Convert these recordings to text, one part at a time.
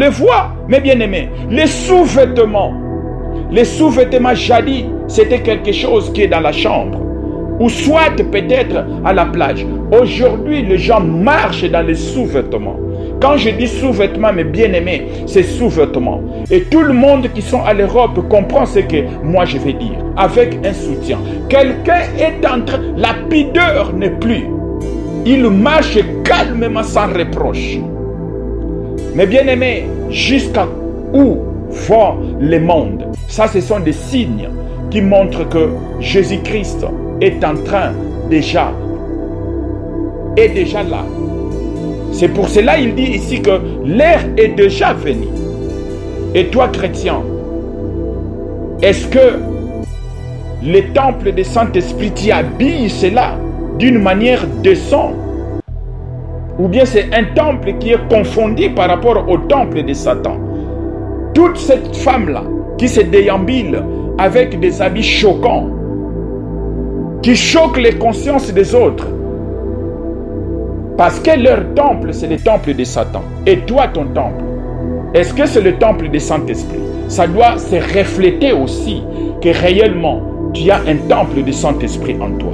le voit, mes bien-aimés. Les sous-vêtements. Les sous-vêtements jadis, c'était quelque chose qui est dans la chambre. Ou soit peut-être à la plage. Aujourd'hui, les gens marchent dans les sous-vêtements. Quand je dis sous-vêtements, mes bien-aimés, c'est sous-vêtements. Et tout le monde qui sont à l'Europe comprend ce que moi je vais dire. Avec un soutien. Quelqu'un est en train... La pudeur n'est plus. Il marche calmement sans reproche. Mes bien-aimés, jusqu'à où va le monde? Ça, ce sont des signes qui montrent que Jésus-Christ est en train déjà là. C'est pour cela qu'il dit ici que l'heure est déjà venue. Et toi, chrétien, est-ce que le temple du Saint-Esprit t'y habille cela d'une manière décente? Ou bien c'est un temple qui est confondu par rapport au temple de Satan? Toute cette femme-là qui se déambule avec des habits choquants, qui choquent les consciences des autres, parce que leur temple, c'est le temple de Satan. Et toi, ton temple, est-ce que c'est le temple du Saint-Esprit? Ça doit se refléter aussi que réellement, tu as un temple du Saint-Esprit en toi.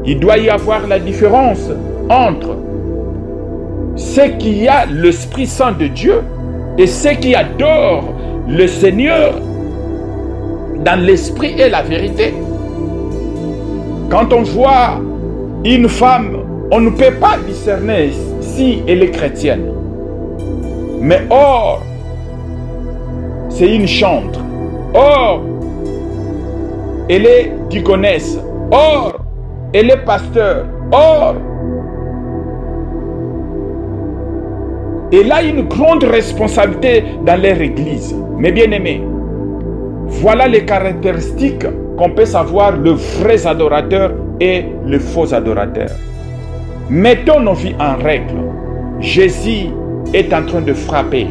Il doit y avoir la différence entre ceux qui a l'Esprit Saint de Dieu et ceux qui adorent le Seigneur dans l'esprit et la vérité. Quand on voit une femme, on ne peut pas discerner si elle est chrétienne. Mais or, c'est une chantre. Or, elle est diaconesse. Or, elle est pasteur. Or, elle a une grande responsabilité dans leur église. Mes bien-aimés, voilà les caractéristiques qu'on peut savoir le vrai adorateur et le faux adorateur. Mettons nos vies en règle. Jésus est en train de frapper.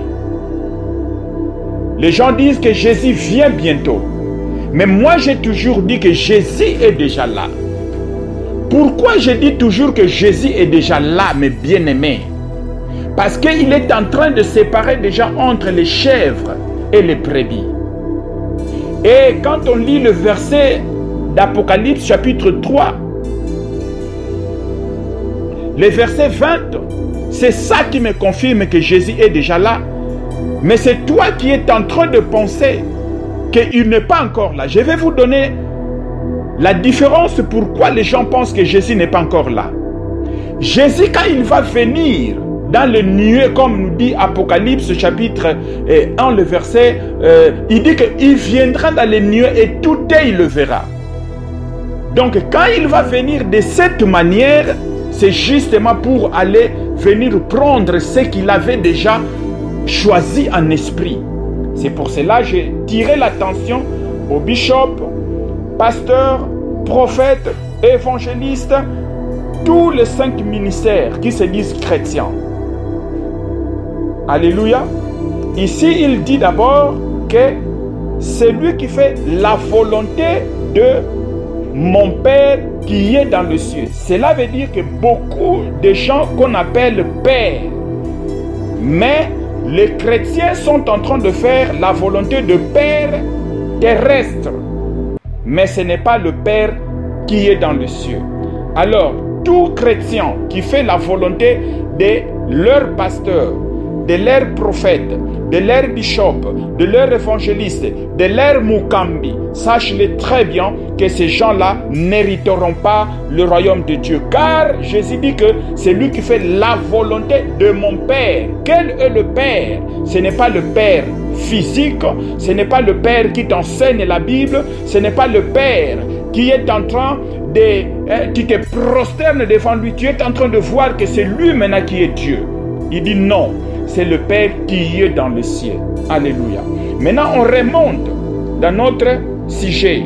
Les gens disent que Jésus vient bientôt. Mais moi, j'ai toujours dit que Jésus est déjà là. Pourquoi je dis toujours que Jésus est déjà là, mes bien-aimés? Parce qu'il est en train de séparer déjà entre les chèvres et les brebis. Et quand on lit le verset d'Apocalypse chapitre 3, le verset 20, c'est ça qui me confirme que Jésus est déjà là. Mais c'est toi qui es en train de penser qu'il n'est pas encore là. Je vais vous donner la différence pourquoi les gens pensent que Jésus n'est pas encore là. Jésus, quand il va venir dans le nuée, comme nous dit Apocalypse chapitre 1, le verset, il dit qu'il viendra dans le nuée et tout œil le verra. Donc quand il va venir de cette manière, c'est justement pour aller venir prendre ce qu'il avait déjà choisi en esprit. C'est pour cela que j'ai tiré l'attention aux bishops, pasteurs, prophètes, évangélistes, tous les 5 ministères qui se disent chrétiens. Alléluia. Ici, il dit d'abord que c'est lui qui fait la volonté de mon Père qui est dans le ciel. Cela veut dire que beaucoup de gens qu'on appelle pères, mais les chrétiens sont en train de faire la volonté de Père terrestre. Mais ce n'est pas le Père qui est dans le ciel. Alors, tout chrétien qui fait la volonté de leur pasteur, de leur prophète, de leur bishop, de leur évangéliste, de leur mukambi, sache-le très bien que ces gens-là n'hériteront pas le royaume de Dieu. Car Jésus dit que c'est lui qui fait la volonté de mon Père. Quel est le Père? Ce n'est pas le Père physique, ce n'est pas le Père qui t'enseigne la Bible, ce n'est pas le Père qui est en train de... tu te prosternes devant lui, tu es en train de voir que c'est lui maintenant qui est Dieu. Il dit non, c'est le Père qui est dans le ciel. Alléluia. Maintenant, on remonte dans notre sujet.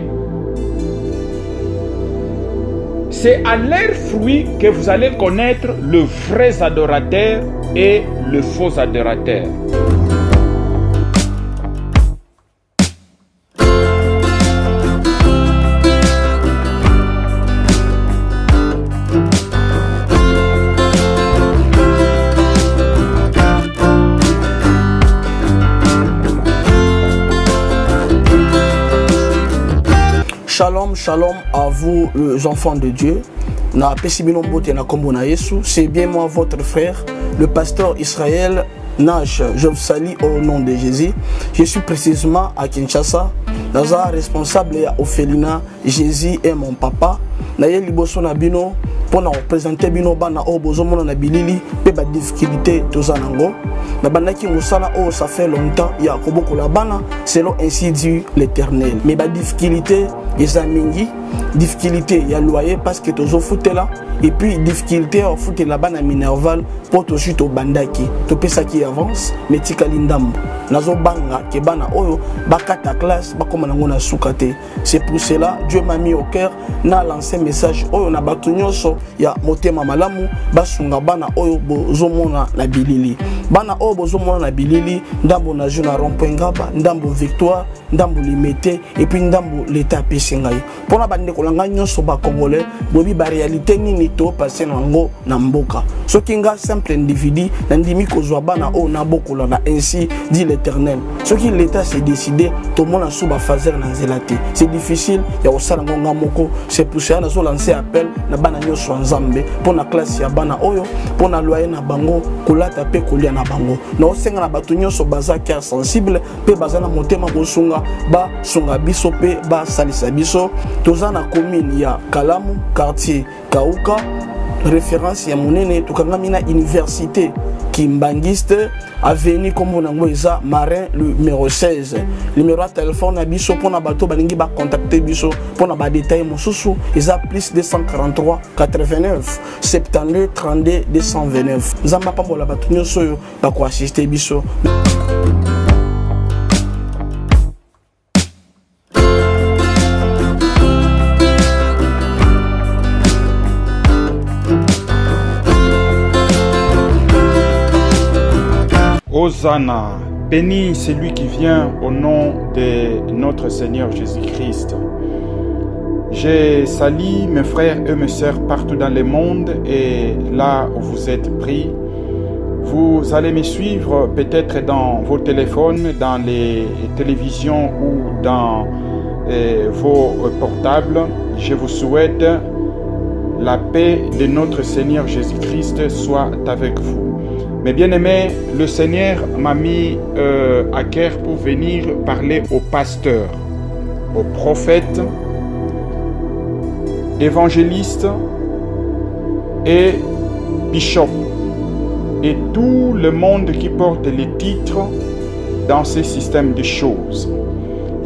C'est à leurs fruits que vous allez connaître le vrai adorateur et le faux adorateur. Shalom, shalom à vous les enfants de Dieu. C'est bien moi votre frère, le pasteur Israël Nash. Je vous salue au nom de Jésus. Je suis précisément à Kinshasa. Naza responsable à Ophelina. Jésus est mon papa. Naye liboso na bino pour représenter bino bana o bozomona na bilili pe ba difficulté tozanango. Na bandaki musala o ça fait longtemps ya koboko la bana selon ainsi dit l'Éternel. Mais ba difficulté ezamingi difficulté ya loyer parce que tozo foutela et puis difficulté au foot la bana minerval pour to suite au bandaki to pesa qui avance mais tikali ndambo nazo banga ke bana oyo bakata classe bakoma nango na sukate. C'est pour cela Dieu m'a mis au cœur na lancé message oyo na batu nyonso ya motema malamu basunga bana oyo bozomona na bilili bana oyo bozomona na bilili ndambo na jeu na rond-point Ngaba ndambo Victoire ndambo Limete et puis ndambo l'état pesingai pona bande kolanga nyonso ba congolais bobi ba réalité nini to passer nango na mboka soki nga simple individu na ndimi kozwa bana oyo na bokola na ainsi dit l'Éternel soki l'état s'est décidé to mona sou ba fazer na nzelate c'est difficile ya osala ngonga moko. C'est pour ça nazo lancer appel na bana nyonso nzambe pona classe ya bana oyo pona loyer na bango kolata pe kolia na bango na osenga na batu nyonso baza cœur sensible pe baza na motema bosunga ba sunga biso pe ba salisa biso toza na commune ya Kalamu quartier Kauka référence ya monene tukangami na université Kimbangiste avenue comme on a Marin le numéro 16 numéro de téléphone na biso pona bato balingi ba contacter biso pona ba détail mosusu eza plus 243 89 72 32 229 nzamba pambola bato nyonso yo ba ko assister biso. Hosanna, béni celui qui vient au nom de notre Seigneur Jésus-Christ. Je salue mes frères et mes sœurs partout dans le monde et là où vous êtes pris. Vous allez me suivre peut-être dans vos téléphones, dans les télévisions ou dans vos portables. Je vous souhaite la paix de notre Seigneur Jésus-Christ soit avec vous. Mais bien aimé, le Seigneur m'a mis à cœur pour venir parler aux pasteurs, aux prophètes, évangélistes et bishops et tout le monde qui porte les titres dans ce système de choses,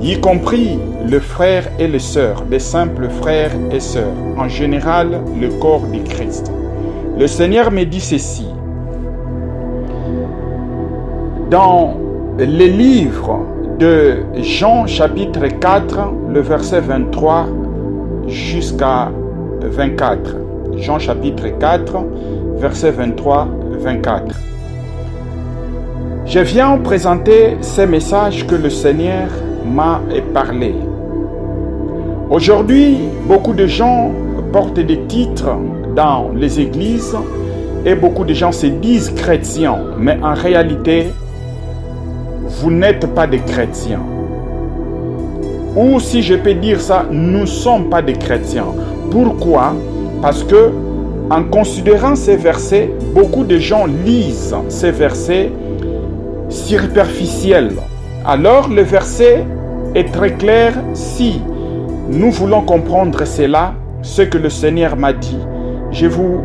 y compris les frères et les sœurs, les simples frères et sœurs, en général le corps du Christ. Le Seigneur me dit ceci. Dans les livres de Jean chapitre 4, le verset 23 jusqu'à 24. Jean chapitre 4, verset 23-24. Je viens présenter ces messages que le Seigneur m'a parlé. Aujourd'hui, beaucoup de gens portent des titres dans les églises et beaucoup de gens se disent chrétiens, mais en réalité, vous n'êtes pas des chrétiens. Ou si je peux dire ça, nous ne sommes pas des chrétiens. Pourquoi? Parce que en considérant ces versets, beaucoup de gens lisent ces versets superficiels. Alors le verset est très clair si nous voulons comprendre cela, ce que le Seigneur m'a dit. Je vous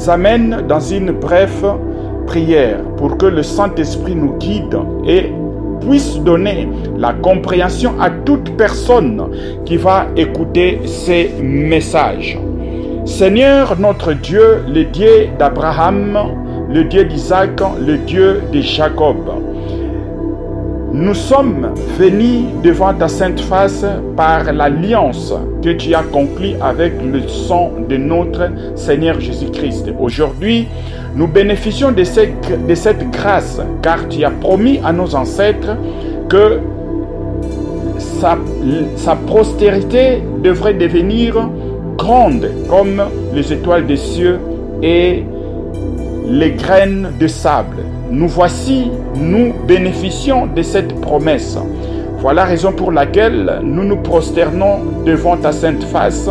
amène dans une brève prière pour que le Saint-Esprit nous guide et puisse donner la compréhension à toute personne qui va écouter ces messages. Seigneur notre Dieu, le Dieu d'Abraham, le Dieu d'Isaac, le Dieu de Jacob, nous sommes venus devant ta sainte face par l'alliance que tu as conclue avec le sang de notre Seigneur Jésus-Christ. Aujourd'hui, nous bénéficions de cette grâce, car tu as promis à nos ancêtres que sa postérité devrait devenir grande comme les étoiles des cieux et les graines de sable. Nous voici, nous bénéficions de cette promesse. Voilà la raison pour laquelle nous nous prosternons devant ta sainte face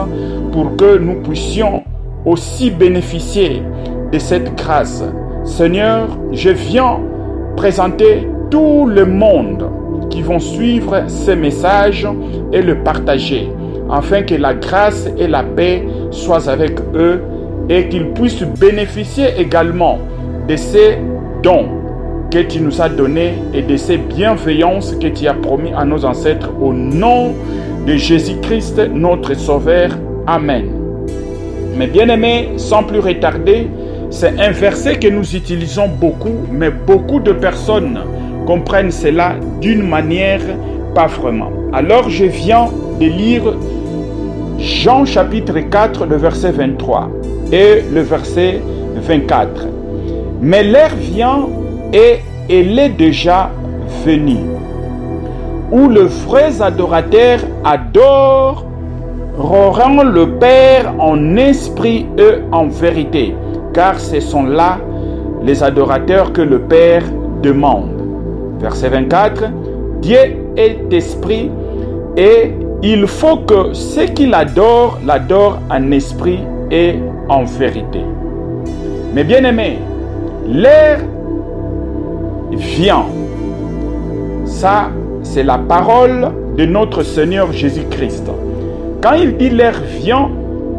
pour que nous puissions aussi bénéficier de cette grâce. Seigneur, je viens présenter tout le monde qui vont suivre ces messages et le partager, afin que la grâce et la paix soient avec eux et qu'ils puissent bénéficier également de ces dons que tu nous as donnés et de ces bienveillances que tu as promis à nos ancêtres au nom de Jésus-Christ, notre Sauveur. Amen. Mais bien-aimés, sans plus retarder, c'est un verset que nous utilisons beaucoup, mais beaucoup de personnes comprennent cela d'une manière pas vraiment. Alors je viens de lire Jean chapitre 4, le verset 23 et le verset 24. Mais l'heure vient et elle est déjà venue, où les vrais adorateurs adoreront le Père en esprit et en vérité, car ce sont là les adorateurs que le Père demande. Verset 24, Dieu est esprit et il faut que ceux qui l'adorent, l'adorent en esprit et en vérité. Mais bien aimés, l'heure vient. Ça, c'est la parole de notre Seigneur Jésus-Christ. Quand il dit l'heure vient,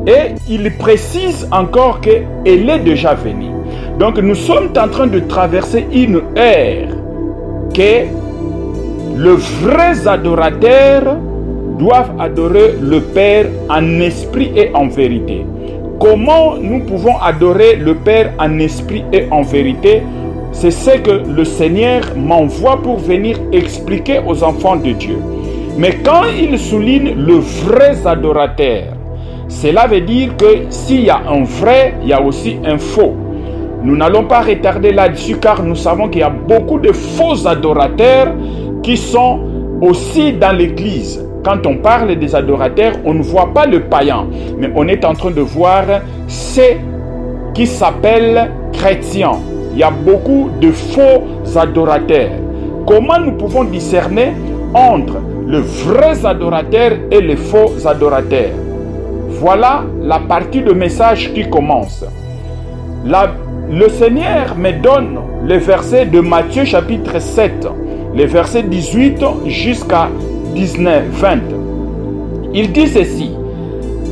et il précise encore qu'elle est déjà venue. Donc nous sommes en train de traverser une ère que les vrais adorateurs doivent adorer le Père en esprit et en vérité. Comment nous pouvons adorer le Père en esprit et en vérité? C'est ce que le Seigneur m'envoie pour venir expliquer aux enfants de Dieu. Mais quand il souligne le vrai adorateur, cela veut dire que s'il y a un vrai, il y a aussi un faux. Nous n'allons pas retarder là-dessus car nous savons qu'il y a beaucoup de faux adorateurs qui sont aussi dans l'église. Quand on parle des adorateurs, on ne voit pas le païen, mais on est en train de voir ceux qui s'appellent chrétiens. Il y a beaucoup de faux adorateurs. Comment nous pouvons discerner entre les vrais adorateurs et les faux adorateurs? Voilà la partie du message qui commence. Le Seigneur me donne le verset de Matthieu chapitre 7, les versets 18 jusqu'à 20. Il dit ceci: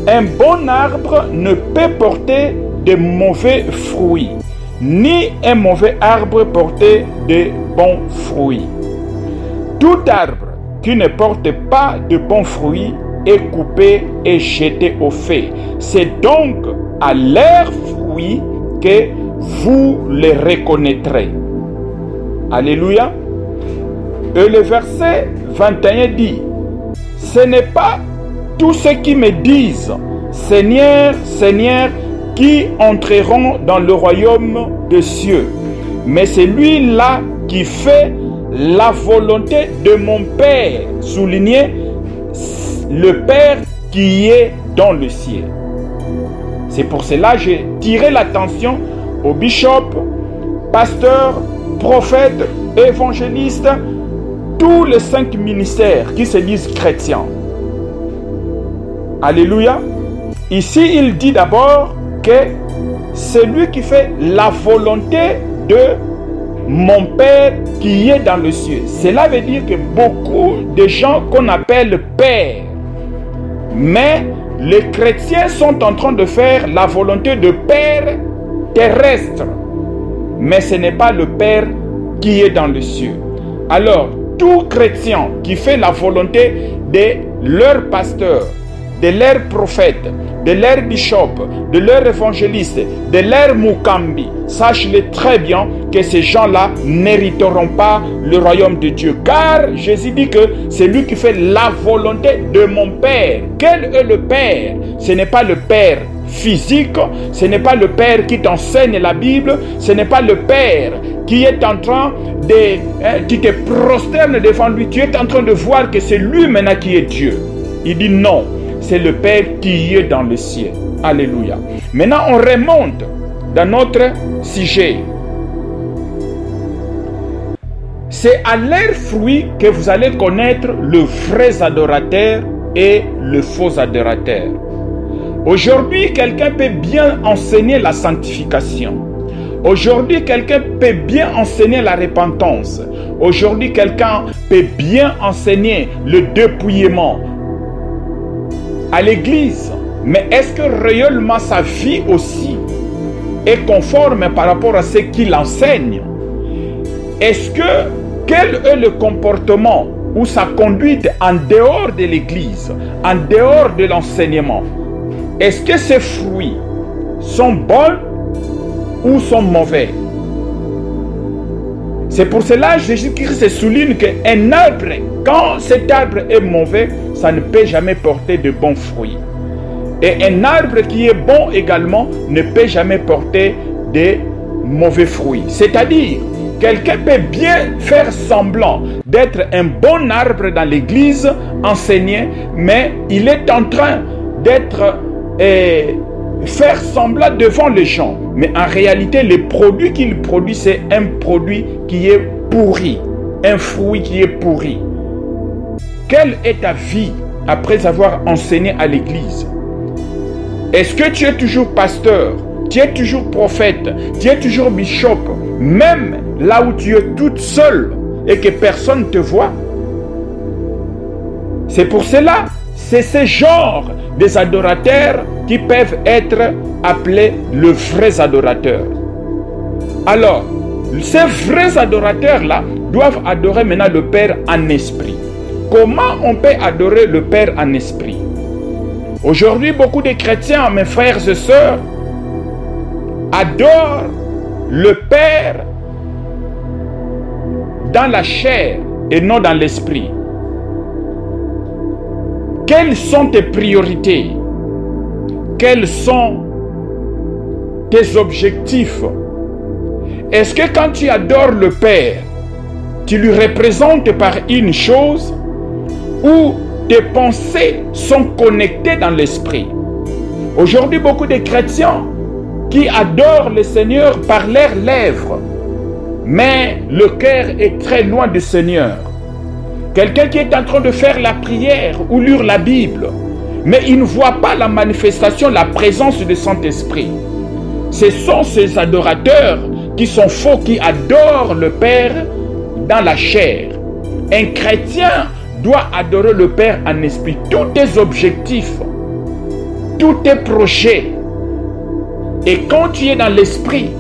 un bon arbre ne peut porter de mauvais fruits, ni un mauvais arbre porter de bons fruits. Tout arbre qui ne porte pas de bons fruits est coupé et jeté au feu. C'est donc à leurs fruits que vous les reconnaîtrez. Alléluia. Et le verset 21 dit: ce n'est pas tous ceux qui me disent Seigneur, Seigneur, qui entreront dans le royaume des cieux, mais celui-là qui fait la volonté de mon Père. Soulignez, le Père qui est dans le ciel. C'est pour cela que j'ai tiré l'attention aux bishops, pasteurs, prophètes, évangélistes, tous les 5 ministères qui se disent chrétiens. Alléluia. Ici, il dit d'abord que celui qui fait la volonté de mon Père qui est dans le ciel. Cela veut dire que beaucoup de gens qu'on appelle Père, mais les chrétiens sont en train de faire la volonté de Père terrestre, mais ce n'est pas le Père qui est dans le ciel. Alors, tout chrétien qui fait la volonté de leur pasteur, de leur prophète, de leur bishop, de leur évangéliste, de leur mukambi, sache-le très bien que ces gens-là n'hériteront pas le royaume de Dieu. Car Jésus dit que c'est lui qui fait la volonté de mon Père. Quel est le Père? Ce n'est pas le Père physique, ce n'est pas le Père qui t'enseigne la Bible, ce n'est pas le Père qui est en train de... tu te prosternes devant lui, tu es en train de voir que c'est lui maintenant qui est Dieu. Il dit non, c'est le Père qui est dans le ciel. Alléluia. Maintenant, on remonte dans notre sujet. C'est à leurs fruits que vous allez connaître le vrai adorateur et le faux adorateur. Aujourd'hui, quelqu'un peut bien enseigner la sanctification. Aujourd'hui, quelqu'un peut bien enseigner la repentance. Aujourd'hui, quelqu'un peut bien enseigner le dépouillement à l'église. Mais est-ce que réellement sa vie aussi est conforme par rapport à ce qu'il enseigne? Quel est le comportement ou sa conduite en dehors de l'église, en dehors de l'enseignement? Est-ce que ces fruits sont bons ou sont mauvais? C'est pour cela que Jésus-Christ souligne qu'un arbre, quand cet arbre est mauvais, ça ne peut jamais porter de bons fruits. Et un arbre qui est bon également ne peut jamais porter de mauvais fruits. C'est-à-dire, quelqu'un peut bien faire semblant d'être un bon arbre dans l'église, enseigner, mais il est en train d'être faire semblant devant les gens. Mais en réalité, le produit qu'il produit, c'est un produit qui est pourri, un fruit qui est pourri. Quelle est ta vie après avoir enseigné à l'église? Est-ce que tu es toujours pasteur? Tu es toujours prophète? Tu es toujours bishop? Même là où tu es toute seule et que personne ne te voit? C'est pour cela, c'est ce genre des adorateurs qui peuvent être appelés le vrais adorateurs. Alors, ces vrais adorateurs-là doivent adorer maintenant le Père en esprit. Comment on peut adorer le Père en esprit? Aujourd'hui, beaucoup de chrétiens, mes frères et sœurs, adorent le Père dans la chair et non dans l'esprit. Quelles sont tes priorités? Quels sont tes objectifs? Est-ce que quand tu adores le Père, tu lui représentes par une chose ou tes pensées sont connectées dans l'esprit? Aujourd'hui, beaucoup de chrétiens qui adorent le Seigneur par leurs lèvres, mais le cœur est très loin du Seigneur. Quelqu'un qui est en train de faire la prière ou lire la Bible, mais il ne voit pas la manifestation, la présence du Saint-Esprit. Ce sont ces adorateurs qui sont faux, qui adorent le Père dans la chair. Un chrétien doit adorer le Père en esprit. Tous tes objectifs, tous tes projets. Et quand tu es dans l'esprit,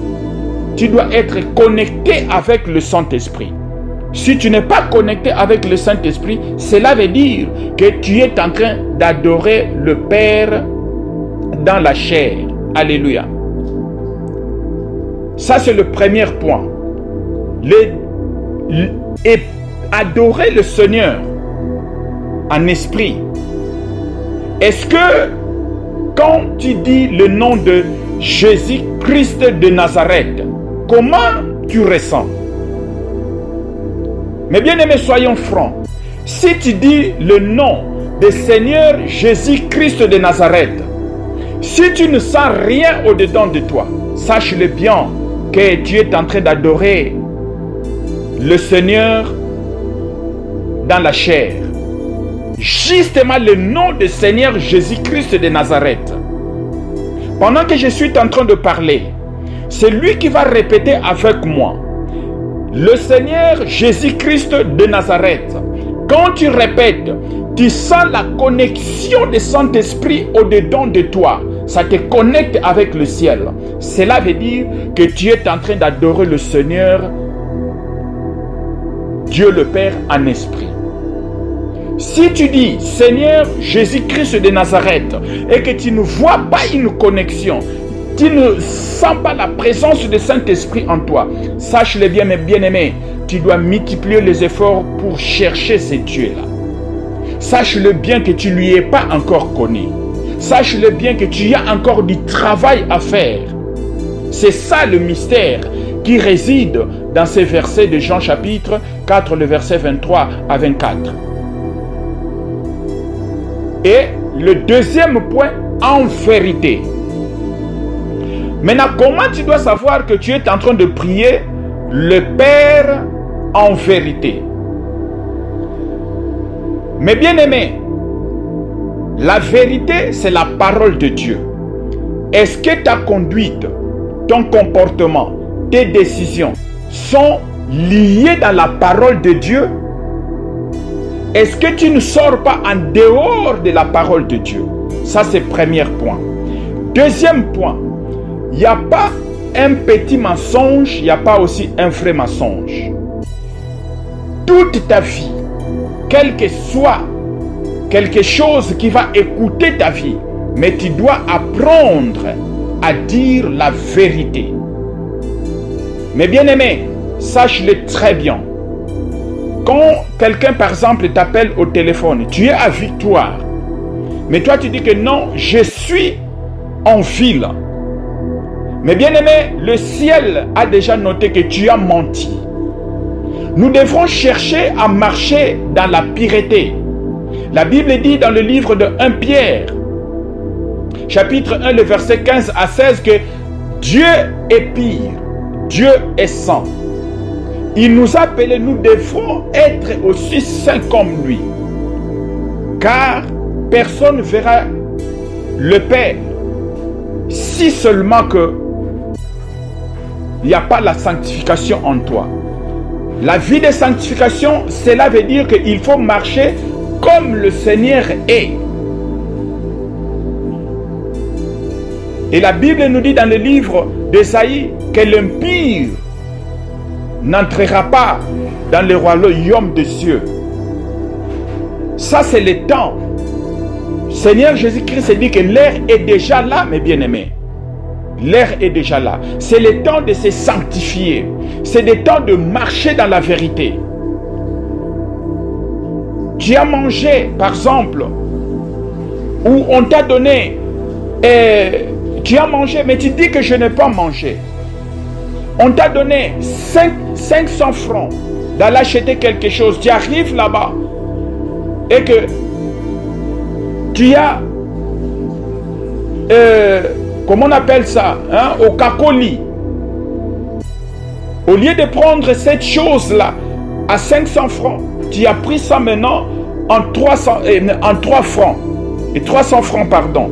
tu dois être connecté avec le Saint-Esprit. Si tu n'es pas connecté avec le Saint-Esprit, cela veut dire que tu es en train d'adorer le Père dans la chair. Alléluia. Ça, c'est le premier point. Et adorer le Seigneur en esprit. Est-ce que quand tu dis le nom de Jésus-Christ de Nazareth, comment tu ressens? Mais bien aimés, soyons francs. Si tu dis le nom de Seigneur Jésus-Christ de Nazareth, si tu ne sens rien au-dedans de toi, sache-le bien que tu es en train d'adorer le Seigneur dans la chair. Justement le nom de Seigneur Jésus-Christ de Nazareth. Pendant que je suis en train de parler, c'est lui qui va répéter avec moi. Le Seigneur Jésus-Christ de Nazareth. Quand tu répètes, tu sens la connexion du Saint-Esprit au-dedans de toi. Ça te connecte avec le ciel. Cela veut dire que tu es en train d'adorer le Seigneur, Dieu le Père en esprit. Si tu dis Seigneur Jésus-Christ de Nazareth et que tu ne vois pas une connexion, tu ne sens pas la présence du Saint-Esprit en toi, sache-le bien, mes bien-aimés, tu dois multiplier les efforts pour chercher ce Dieu-là. Sache-le bien que tu ne lui es pas encore connu. Sache-le bien que tu as encore du travail à faire. C'est ça le mystère qui réside dans ces versets de Jean chapitre 4, le verset 23 à 24. Et le deuxième point, en vérité. Maintenant, comment tu dois savoir que tu es en train de prier le Père en vérité. Mes bien-aimés, la vérité, c'est la parole de Dieu. Est-ce que ta conduite, ton comportement, tes décisions sont liées dans la parole de Dieu? Est-ce que tu ne sors pas en dehors de la parole de Dieu? Ça, c'est le premier point. Deuxième point, il n'y a pas un petit mensonge, il n'y a pas aussi un vrai mensonge. Toute ta vie, quel que soit quelque chose qui va écouter ta vie, mais tu dois apprendre à dire la vérité. Mais bien aimé, sache-le très bien. Quand quelqu'un par exemple t'appelle au téléphone, tu es à Victoire, mais toi tu dis que non, je suis en ville. Mais bien aimé, le ciel a déjà noté que tu as menti. Nous devrons chercher à marcher dans la pureté. La Bible dit dans le livre de 1 Pierre, chapitre 1, le verset 15 à 16, que Dieu est pire, Dieu est saint. Il nous a appelés, nous devons être aussi saints comme lui. Car personne ne verra le Père si seulement que il n'y a pas la sanctification en toi. La vie de sanctification, cela veut dire qu'il faut marcher comme le Seigneur est. Et la Bible nous dit dans le livre d'Ésaïe que l'impie n'entrera pas dans le royaume des cieux. Ça, c'est le temps. Seigneur Jésus-Christ dit que l'heure est déjà là, mes bien-aimés. L'heure est déjà là. C'est le temps de se sanctifier. C'est le temps de marcher dans la vérité. Tu as mangé, par exemple, ou on t'a donné, tu as mangé, mais tu dis que je n'ai pas mangé. On t'a donné 500 francs d'aller acheter quelque chose. Tu arrives là-bas et que tu as, comment on appelle ça, hein, au cacoli. Au lieu de prendre cette chose-là à 500 francs, tu as pris ça maintenant en 3 francs. Et 300 francs, pardon.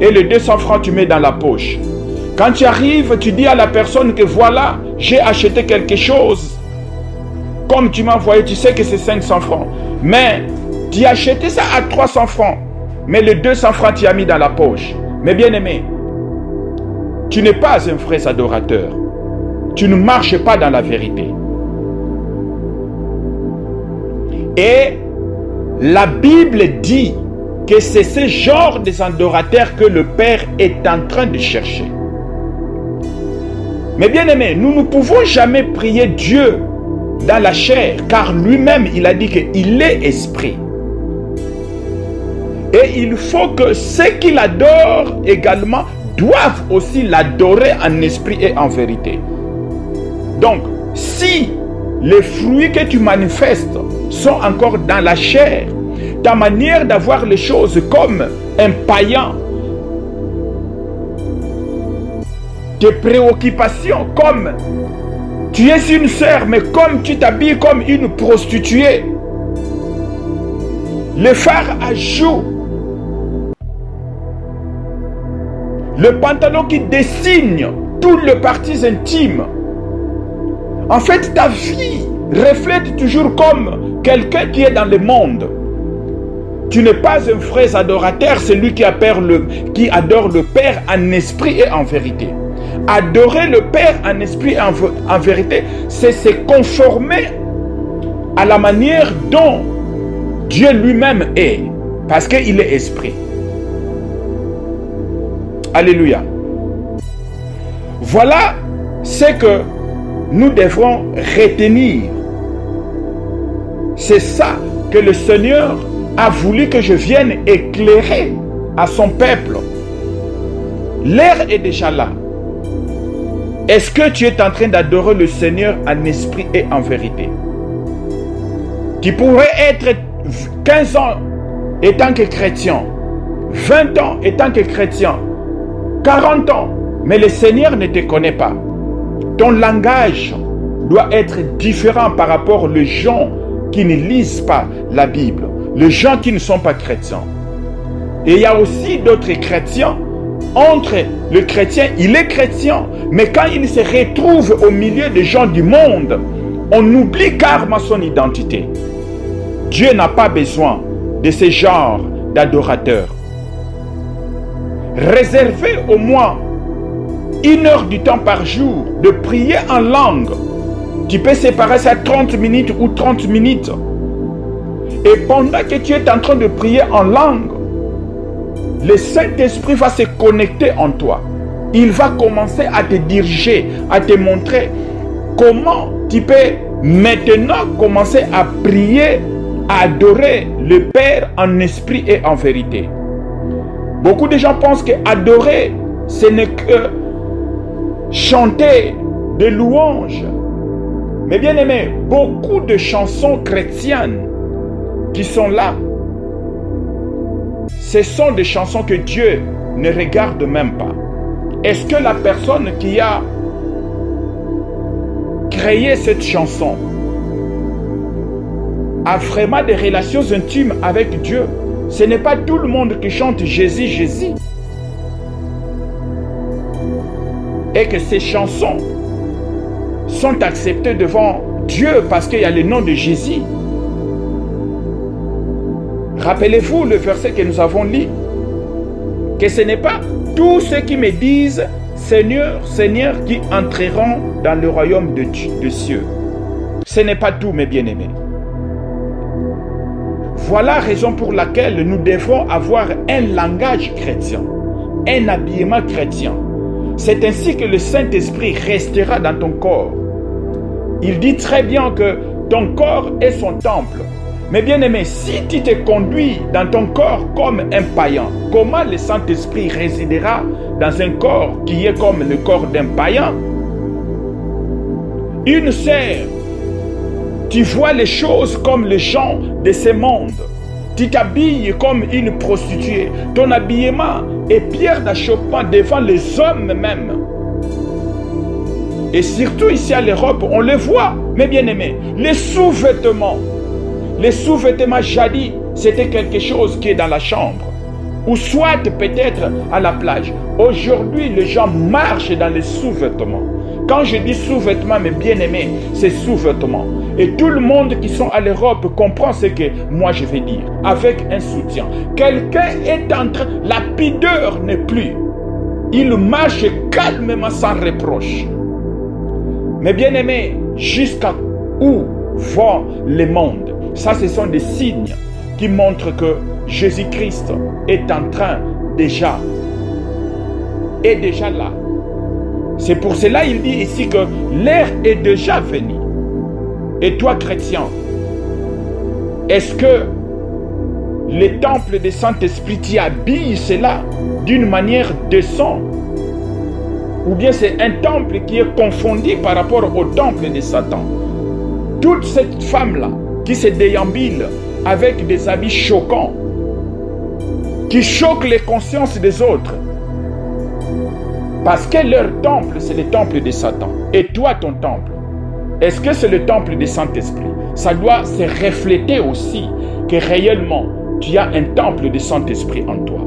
Et les 200 francs, tu mets dans la poche. Quand tu arrives, tu dis à la personne que voilà, j'ai acheté quelque chose. Comme tu m'as envoyé, tu sais que c'est 500 francs. Mais tu as acheté ça à 300 francs. Mais les 200 francs, tu as mis dans la poche. Mais bien aimé, tu n'es pas un vrai adorateur. Tu ne marches pas dans la vérité. Et la Bible dit que c'est ce genre d'adorateurs que le Père est en train de chercher. Mais bien aimé, nous ne pouvons jamais prier Dieu dans la chair, car lui-même, il a dit qu'il est esprit. Et il faut que ceux qui l'adorent également doivent aussi l'adorer en esprit et en vérité. Donc, si les fruits que tu manifestes sont encore dans la chair, ta manière d'avoir les choses comme un païen, tes préoccupations comme tu es une sœur, mais comme tu t'habilles comme une prostituée, le phare à joues, le pantalon qui dessine tous les parties intimes. En fait, ta vie reflète toujours comme quelqu'un qui est dans le monde. Tu n'es pas un vrai adorateur, c'est lui qui adore le Père en esprit et en vérité. Adorer le Père en esprit et en vérité, c'est se conformer à la manière dont Dieu lui-même est, parce qu'il est esprit. Alléluia. Voilà ce que nous devrons retenir. C'est ça que le Seigneur a voulu que je vienne éclairer à son peuple. L'heure est déjà là. Est-ce que tu es en train d'adorer le Seigneur en esprit et en vérité? Tu pourrais être 15 ans étant que chrétien, 20 ans étant que chrétien, 40 ans, mais le Seigneur ne te connaît pas. Ton langage doit être différent par rapport aux gens qui ne lisent pas la Bible, les gens qui ne sont pas chrétiens. Et il y a aussi d'autres chrétiens. Entre le chrétien, il est chrétien, mais quand il se retrouve au milieu des gens du monde, on oublie carrément son identité. Dieu n'a pas besoin de ce genre d'adorateurs. Réservez au moins 1 heure du temps par jour de prier en langue. Tu peux séparer ça 30 minutes ou 30 minutes. Et pendant que tu es en train de prier en langue, le Saint-Esprit va se connecter en toi. Il va commencer à te diriger, à te montrer comment tu peux maintenant commencer à prier, à adorer le Père en esprit et en vérité. Beaucoup de gens pensent que adorer, ce n'est que chanter des louanges. Mais bien aimé, beaucoup de chansons chrétiennes qui sont là, ce sont des chansons que Dieu ne regarde même pas. Est-ce que la personne qui a créé cette chanson a vraiment des relations intimes avec Dieu? Ce n'est pas tout le monde qui chante Jésus, Jésus. Et que ces chansons sont acceptées devant Dieu parce qu'il y a le nom de Jésus. Rappelez-vous le verset que nous avons lu, que ce n'est pas tous ceux qui me disent Seigneur, Seigneur qui entreront dans le royaume des cieux. Ce n'est pas tout, mes bien-aimés. Voilà la raison pour laquelle nous devons avoir un langage chrétien, un habillement chrétien. C'est ainsi que le Saint-Esprit restera dans ton corps. Il dit très bien que ton corps est son temple. Mais bien aimé, si tu te conduis dans ton corps comme un païen, comment le Saint-Esprit résidera dans un corps qui est comme le corps d'un païen? Une sœur, tu vois les choses comme les gens de ce monde. Tu t'habilles comme une prostituée. Ton habillement est pierre d'achoppement devant les hommes même. Et surtout ici à l'Europe, on le voit, mes bien-aimés, les sous-vêtements. Les sous-vêtements jadis, c'était quelque chose qui est dans la chambre. Ou soit peut-être à la plage. Aujourd'hui, les gens marchent dans les sous-vêtements. Quand je dis sous-vêtements, mes bien-aimés, c'est sous-vêtements. Et tout le monde qui sont à l'Europe comprend ce que moi je vais dire. Avec un soutien. Quelqu'un est en train... La pudeur n'est plus. Il marche calmement sans reproche. Mais bien-aimés, jusqu'à où va le monde? Ça, ce sont des signes qui montrent que Jésus-Christ est en train déjà là. C'est pour cela qu'il dit ici que l'heure est déjà venue. Et toi, chrétien, est-ce que le temple du Saint-Esprit t'y habille cela d'une manière décente? Ou bien c'est un temple qui est confondu par rapport au temple de Satan? Toute cette femme-là qui se déambule avec des habits choquants, qui choquent les consciences des autres, parce que leur temple, c'est le temple de Satan. Et toi, ton temple, est-ce que c'est le temple du Saint-Esprit? Ça doit se refléter aussi que réellement, tu as un temple du Saint-Esprit en toi.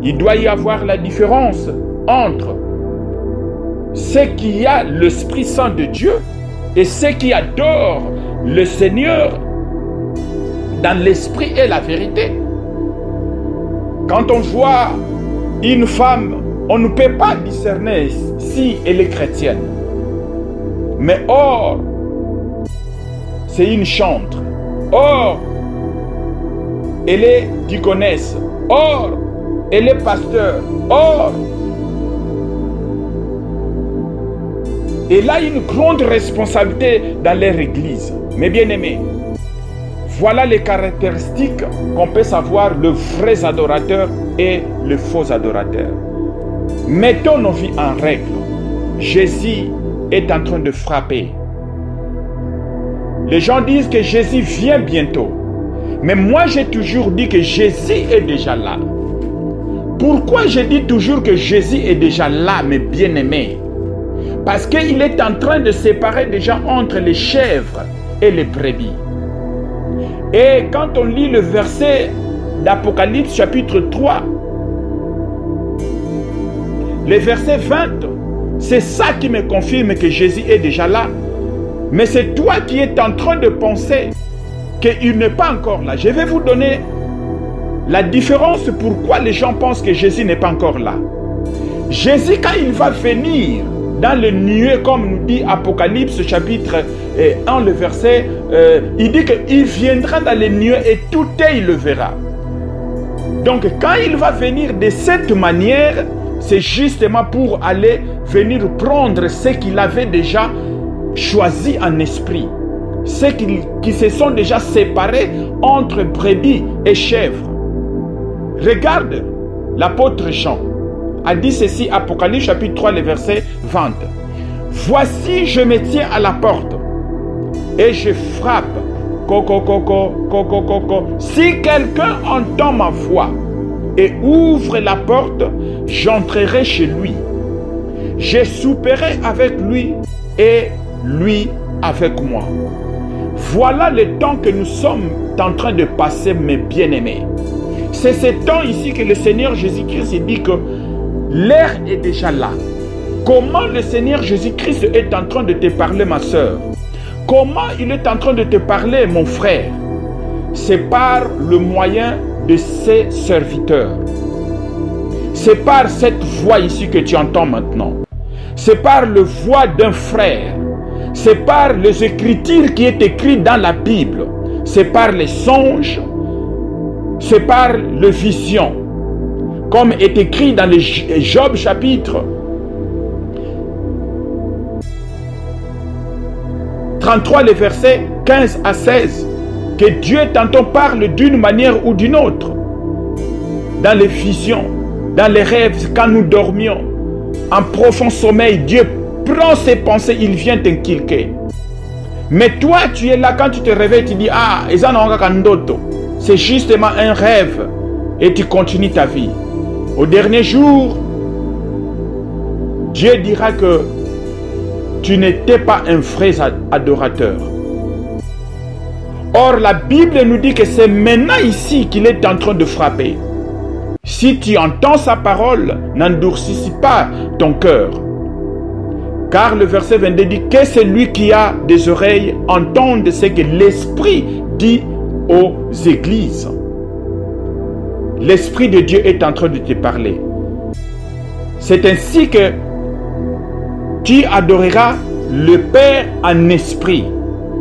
Il doit y avoir la différence entre ceux qui a l'Esprit Saint de Dieu et ceux qui adorent le Seigneur dans l'esprit et la vérité. Quand on voit une femme, on ne peut pas discerner si elle est chrétienne. Mais or, c'est une chantre. Or, elle est diaconesse. Or, elle est pasteur. Or, elle a une grande responsabilité dans leur église. Mais bien aimés, voilà les caractéristiques qu'on peut savoir le vrai adorateur et le faux adorateur. Mettons nos vies en règle. Jésus est en train de frapper. Les gens disent que Jésus vient bientôt. Mais moi j'ai toujours dit que Jésus est déjà là. Pourquoi je dis toujours que Jésus est déjà là, mes bien-aimés? Parce qu'il est en train de séparer déjà entre les chèvres et les brebis. Et quand on lit le verset d'Apocalypse chapitre 3, le verset 20, c'est ça qui me confirme que Jésus est déjà là. Mais c'est toi qui es en train de penser qu'il n'est pas encore là. Je vais vous donner la différence pourquoi les gens pensent que Jésus n'est pas encore là. Jésus, quand il va venir dans le nuée, comme nous dit Apocalypse chapitre 1, le verset, il dit qu'il viendra dans les nuées et tout il le verra. Donc quand il va venir de cette manière, c'est justement pour aller venir prendre ce qu'il avait déjà choisi en esprit. Ceux qui se sont déjà séparés entre brebis et chèvres. Regarde, l'apôtre Jean a dit ceci, Apocalypse chapitre 3, le verset 20. Voici, je me tiens à la porte et je frappe. Si quelqu'un entend ma voix et ouvre la porte, j'entrerai chez lui. Je souperai avec lui et lui avec moi. Voilà le temps que nous sommes en train de passer, mes bien-aimés. C'est ce temps ici que le Seigneur Jésus-Christ dit que l'heure est déjà là. Comment le Seigneur Jésus-Christ est en train de te parler, ma soeur? Comment il est en train de te parler, mon frère? C'est par le moyen de ses serviteurs. C'est par cette voix ici que tu entends maintenant. C'est par la voix d'un frère. C'est par les écritures qui est écrites dans la Bible. C'est par les songes. C'est par les visions. Comme est écrit dans le Job chapitre 33, les versets 15 à 16, que Dieu tantôt parle d'une manière ou d'une autre. Dans les visions, dans les rêves, quand nous dormions, en profond sommeil, Dieu prend ses pensées, il vient t'inculquer. Mais toi, tu es là, quand tu te réveilles, tu dis, ah, c'est justement un rêve, et tu continues ta vie. Au dernier jour, Dieu dira que tu n'étais pas un vrai adorateur. Or, la Bible nous dit que c'est maintenant ici qu'il est en train de frapper. Si tu entends sa parole, n'endurcis pas ton cœur. Car le verset 22 dit que celui qui a des oreilles entende ce que l'Esprit dit aux églises. L'Esprit de Dieu est en train de te parler. C'est ainsi que tu adoreras le Père en esprit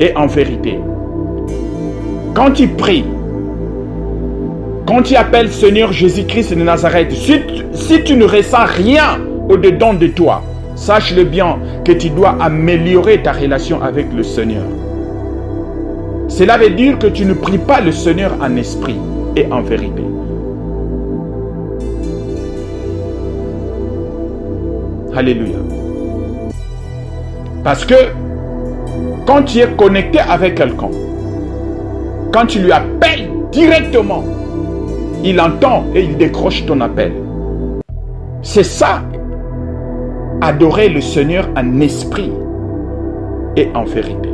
et en vérité. Quand tu pries, quand tu appelles Seigneur Jésus-Christ de Nazareth, si tu ne ressens rien au-dedans de toi, sache-le bien que tu dois améliorer ta relation avec le Seigneur. Cela veut dire que tu ne pries pas le Seigneur en esprit et en vérité. Alléluia. Parce que quand tu es connecté avec quelqu'un, quand tu lui appelles directement, il entend et il décroche ton appel. C'est ça, adorer le Seigneur en esprit et en vérité.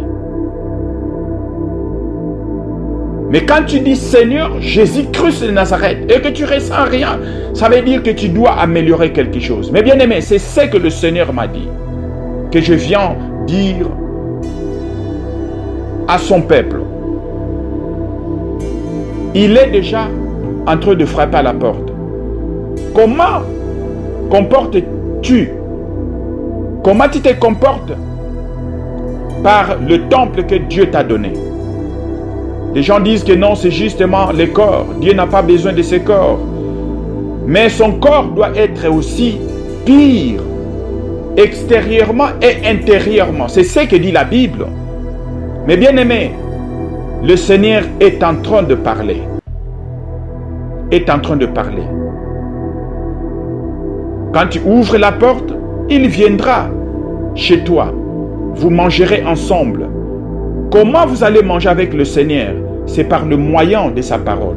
Mais quand tu dis Seigneur Jésus-Christ de Nazareth et que tu ressens rien, ça veut dire que tu dois améliorer quelque chose. Mais bien aimé, c'est ce que le Seigneur m'a dit, que je viens dire à son peuple. Il est déjà en train de frapper à la porte. Comment comportes-tu? Comment tu te comportes par le temple que Dieu t'a donné? Les gens disent que non, c'est justement le corps. Dieu n'a pas besoin de ce corps. Mais son corps doit être aussi pur, extérieurement et intérieurement. C'est ce que dit la Bible. Mais bien aimé, le Seigneur est en train de parler. Est en train de parler. Quand tu ouvres la porte, il viendra chez toi. Vous mangerez ensemble. Comment vous allez manger avec le Seigneur? C'est par le moyen de sa parole.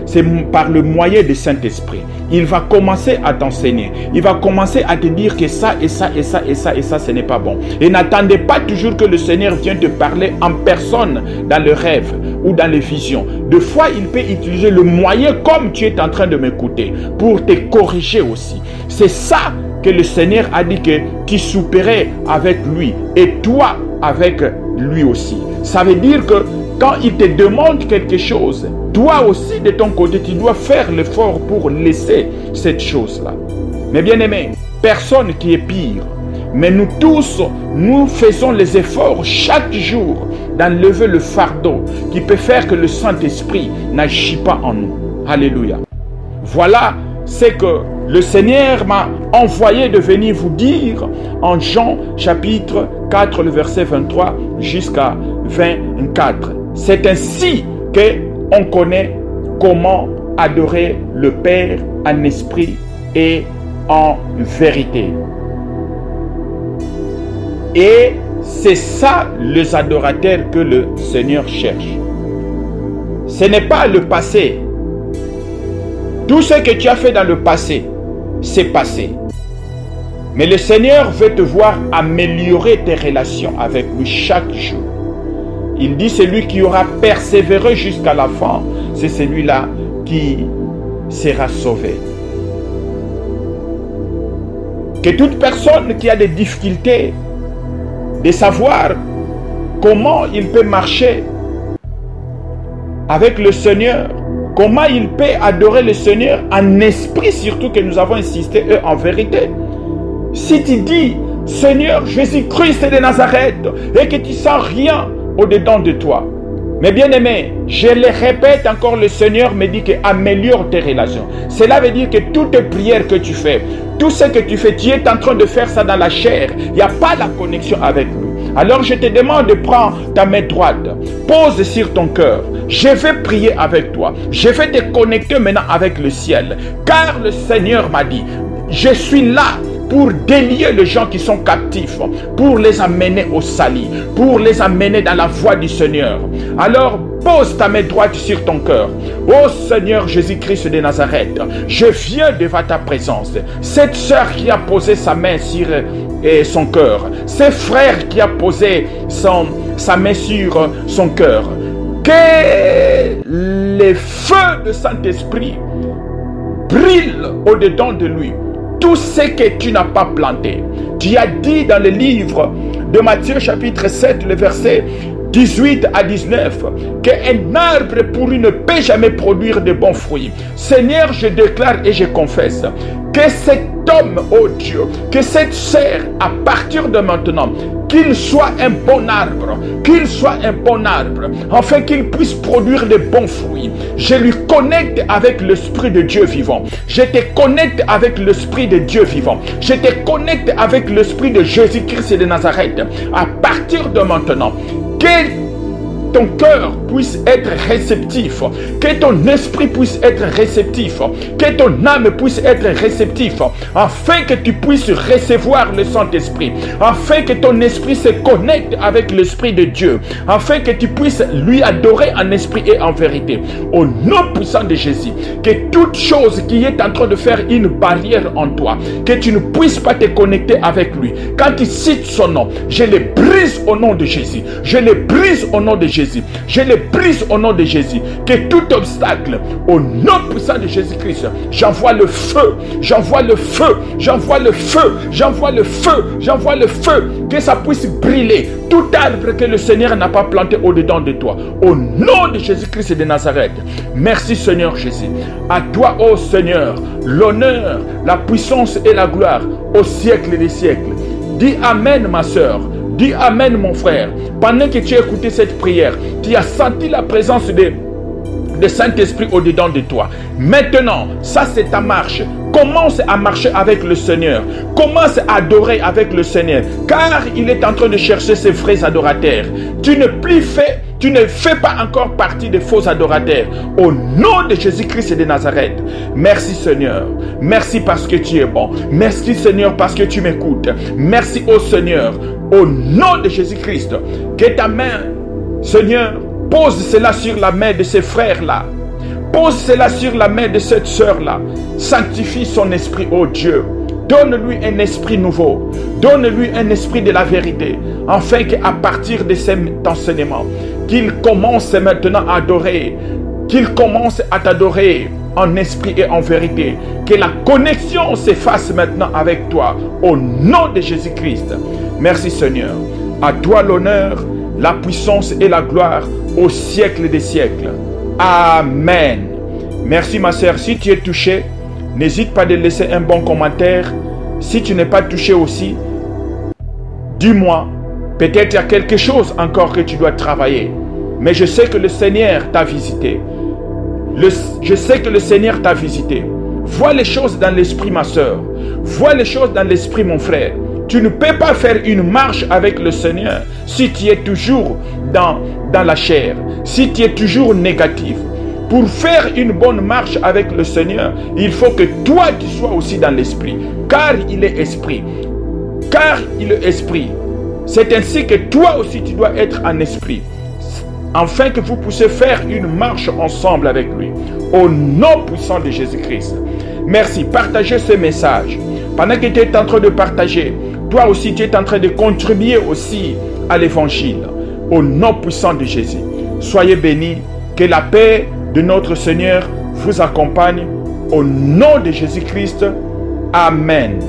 c'est par le moyen du Saint-Esprit. Il va commencer à t'enseigner. Il va commencer à te dire que ça et ça et ça et ça et ça, ce n'est pas bon. Et n'attendez pas toujours que le Seigneur vienne te parler en personne dans le rêve ou dans les visions. Des fois, il peut utiliser le moyen comme tu es en train de m'écouter pour te corriger aussi. C'est ça que le Seigneur a dit que tu souperais avec lui et toi avec lui aussi. Ça veut dire que quand il te demande quelque chose, toi aussi de ton côté, tu dois faire l'effort pour laisser cette chose-là. Mais bien aimé, personne qui est pire. Mais nous tous, nous faisons les efforts chaque jour d'enlever le fardeau qui peut faire que le Saint-Esprit n'agit pas en nous. Alléluia. Voilà ce que le Seigneur m'a envoyé de venir vous dire en Jean chapitre 4, le verset 23 jusqu'à 24. C'est ainsi qu'on connaît comment adorer le Père en esprit et en vérité. Et c'est ça les adorateurs que le Seigneur cherche. Ce n'est pas le passé. Tout ce que tu as fait dans le passé, c'est passé. Mais le Seigneur veut te voir améliorer tes relations avec lui chaque jour. Il dit celui qui aura persévéré jusqu'à la fin, c'est celui-là qui sera sauvé. Que toute personne qui a des difficultés de savoir comment il peut marcher avec le Seigneur, comment il peut adorer le Seigneur en esprit, surtout que nous avons insisté, eux, en vérité. Si tu dis, Seigneur Jésus-Christ de Nazareth, et que tu sens rien au-dedans de toi. Mais bien aimé, je le répète encore, le Seigneur me dit que améliore tes relations. Cela veut dire que toutes les prières que tu fais, tout ce que tu fais, tu es en train de faire ça dans la chair. Il n'y a pas la connexion avec lui. Alors je te demande de prendre ta main droite, pose sur ton cœur. Je vais prier avec toi. Je vais te connecter maintenant avec le ciel. Car le Seigneur m'a dit, je suis là pour délier les gens qui sont captifs, pour les amener au salut, pour les amener dans la voie du Seigneur. Alors, pose ta main droite sur ton cœur. Ô Seigneur Jésus-Christ de Nazareth, je viens devant ta présence. Cette sœur qui a posé sa main sur son cœur, ce frère qui a posé sa main sur son cœur, que les feux du Saint-Esprit brillent au-dedans de lui. Tout ce que tu n'as pas planté. Tu as dit dans le livre de Matthieu chapitre 7, le verset 18 à 19, qu'un arbre pourri ne peut jamais produire de bons fruits. Seigneur, je déclare et je confesse que cet homme, oh Dieu, que cette sœur, à partir de maintenant, qu'il soit un bon arbre, qu'il soit un bon arbre, afin qu'il puisse produire de bons fruits. Je lui connecte avec l'Esprit de Dieu vivant. Je te connecte avec l'Esprit de Dieu vivant. Je te connecte avec l'Esprit de Jésus-Christ de Nazareth. À partir de maintenant, que ton cœur puisse être réceptif, que ton esprit puisse être réceptif, que ton âme puisse être réceptif, afin que tu puisses recevoir le Saint-Esprit, afin que ton esprit se connecte avec l'Esprit de Dieu, afin que tu puisses lui adorer en esprit et en vérité. Au nom puissant de Jésus, que toute chose qui est en train de faire une barrière en toi, que tu ne puisses pas te connecter avec lui, quand tu cites son nom, je le brise au nom de Jésus, je le brise au nom de Jésus. Je les brise au nom de Jésus. Que tout obstacle, au nom puissant de Jésus-Christ, j'envoie le feu, j'envoie le feu, j'envoie le feu, j'envoie le feu, j'envoie le feu, que ça puisse brûler tout arbre que le Seigneur n'a pas planté au-dedans de toi. Au nom de Jésus-Christ de Nazareth. Merci Seigneur Jésus. À toi, ô Seigneur, l'honneur, la puissance et la gloire au siècle des siècles. Dis Amen ma soeur. Dis Amen mon frère. Pendant que tu as écouté cette prière, tu as senti la présence de Saint-Esprit au-dedans de toi. Maintenant, ça c'est ta marche. Commence à marcher avec le Seigneur. Commence à adorer avec le Seigneur. Car il est en train de chercher ses vrais adorateurs. Tu ne fais pas encore partie des faux adorateurs. Au nom de Jésus-Christ de Nazareth. Merci Seigneur. Merci parce que tu es bon. Merci Seigneur parce que tu m'écoutes. Merci au Seigneur. Au nom de Jésus-Christ. Que ta main, Seigneur, pose cela sur la main de ces frères-là. Pose cela sur la main de cette sœur-là. Sanctifie son esprit, oh Dieu. Donne-lui un esprit nouveau. Donne-lui un esprit de la vérité. Afin qu'à partir de cet enseignement, qu'il commence maintenant à adorer. Qu'il commence à t'adorer en esprit et en vérité. Que la connexion se fasse maintenant avec toi. Au nom de Jésus-Christ. Merci Seigneur. À toi l'honneur, la puissance et la gloire au siècle des siècles. Amen. Merci ma sœur. Si tu es touché, n'hésite pas de laisser un bon commentaire. Si tu n'es pas touché aussi, dis-moi. Peut-être il y a quelque chose encore que tu dois travailler. Mais je sais que le Seigneur t'a visité. Je sais que le Seigneur t'a visité. Vois les choses dans l'esprit ma sœur. Vois les choses dans l'esprit mon frère. Tu ne peux pas faire une marche avec le Seigneur si tu es toujours dans la chair, si tu es toujours négatif. Pour faire une bonne marche avec le Seigneur, il faut que toi tu sois aussi dans l'esprit, car il est esprit. Car il est esprit. C'est ainsi que toi aussi tu dois être en esprit, afin que vous puissiez faire une marche ensemble avec lui. Au nom puissant de Jésus-Christ. Merci. Partagez ce message. Pendant que tu es en train de partager, toi aussi tu es en train de contribuer aussi à l'évangile. Au nom puissant de Jésus. Soyez bénis. Que la paix de notre Seigneur vous accompagne. Au nom de Jésus-Christ. Amen.